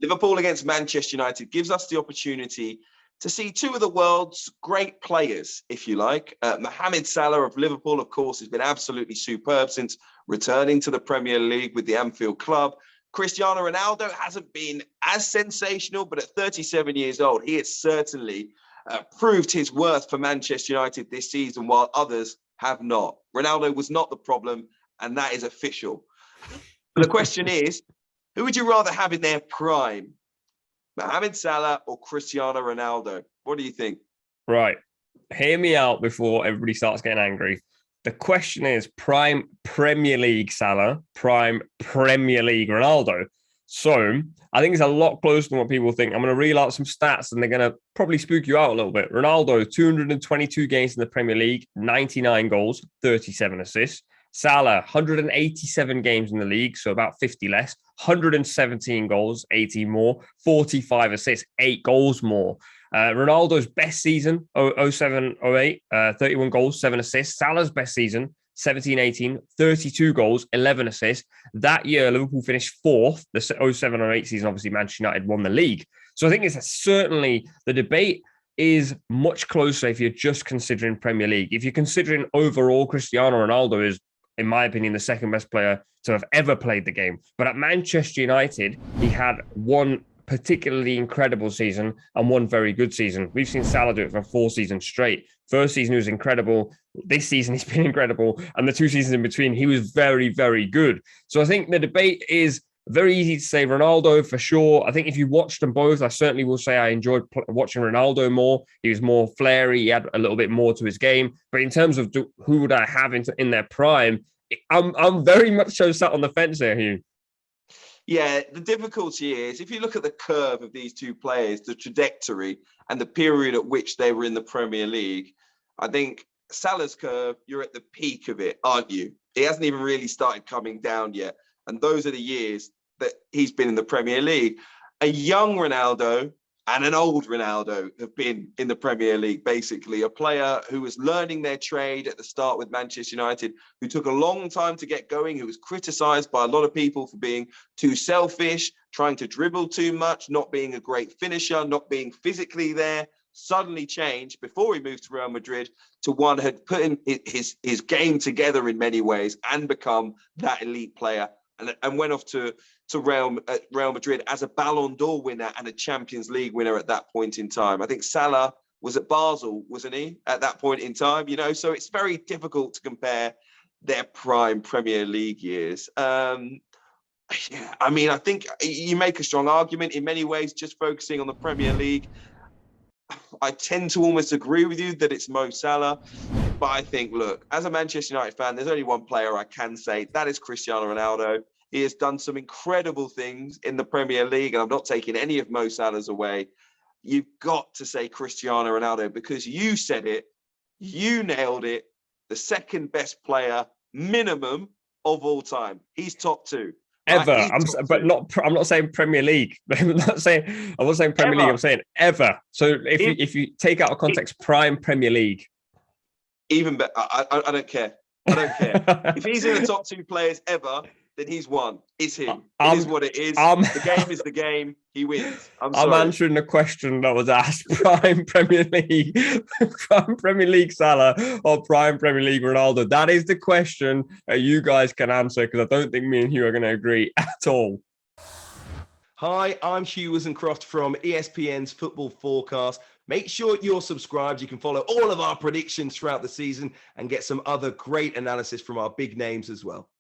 Liverpool against Manchester United gives us the opportunity to see two of the world's great players, if you like. Mohamed Salah of Liverpool, of course, has been absolutely superb since returning to the Premier League with the Anfield club. Cristiano Ronaldo hasn't been as sensational, but at 37 years old, he has certainly proved his worth for Manchester United this season, while others have not. Ronaldo was not the problem, and that is official. But the question is, who would you rather have in their prime? Mohamed Salah or Cristiano Ronaldo? What do you think? Right. Hear me out before everybody starts getting angry. The question is prime Premier League Salah, prime Premier League Ronaldo. So I think it's a lot closer than what people think. I'm going to reel out some stats and they're going to probably spook you out a little bit. Ronaldo, 222 games in the Premier League, 99 goals, 37 assists. Salah, 187 games in the league, so about 50 less, 117 goals, 18 more, 45 assists, 8 goals more. Ronaldo's best season, 07-08, 31 goals, 7 assists. Salah's best season, 17-18, 32 goals, 11 assists. That year, Liverpool finished fourth. The 07-08 season, obviously, Manchester United won the league. So I think it's certainly the debate is much closer if you're just considering Premier League. If you're considering overall, Cristiano Ronaldo is, in my opinion, the second best player to have ever played the game. But at Manchester United, he had one particularly incredible season and one very good season. We've seen Salah do it for 4 seasons straight. First season, he was incredible. This season, he's been incredible. And the 2 seasons in between, he was very, very good. So I think the debate is very easy to say Ronaldo for sure. I think if you watched them both, I certainly will say I enjoyed watching Ronaldo more. He was more flary. He had a little bit more to his game. But in terms of who would I have in their prime, I'm very much so sat on the fence there, Hugh. Yeah, the difficulty is if you look at the curve of these two players, the trajectory and the period at which they were in the Premier League, I think Salah's curve, you're at the peak of it, aren't you? He hasn't even really started coming down yet. And those are the years that he's been in the Premier League. A young Ronaldo and an old Ronaldo have been in the Premier League, basically. A player who was learning their trade at the start with Manchester United, who took a long time to get going, who was criticised by a lot of people for being too selfish, trying to dribble too much, not being a great finisher, not being physically there, suddenly changed before he moved to Real Madrid to one who had put in his game together in many ways and become that elite player. And went off to Real Madrid as a Ballon d'Or winner and a Champions League winner at that point in time. I think Salah was at Basel, wasn't he, at that point in time? So it's very difficult to compare their prime Premier League years. I think you make a strong argument in many ways, just focusing on the Premier League. I tend to almost agree with you that it's Mo Salah. But I think, look, as a Manchester United fan, there's only one player I can say, that is Cristiano Ronaldo. He has done some incredible things in the Premier League, and I'm not taking any of Mo Salah's away. You've got to say Cristiano Ronaldo because you said it, you nailed it. The second best player, minimum, of all time. He's top 2. Ever, I'm not saying Premier League. I'm not saying Premier ever. League. I'm saying ever. So if you take out of context, prime Premier League. Even better. I don't care. I don't care. If he's in the top 2 players ever, then he's won. It's him. It is what it is. The game is the game. He wins. I'm answering the question that was asked. Prime Premier League. Prime Premier League Salah or prime Premier League Ronaldo? That is the question you guys can answer because I don't think me and Hugh are going to agree at all. Hi, I'm Hugh Woozencroft from ESPN's Football Forecast. Make sure you're subscribed. You can follow all of our predictions throughout the season and get some other great analysis from our big names as well.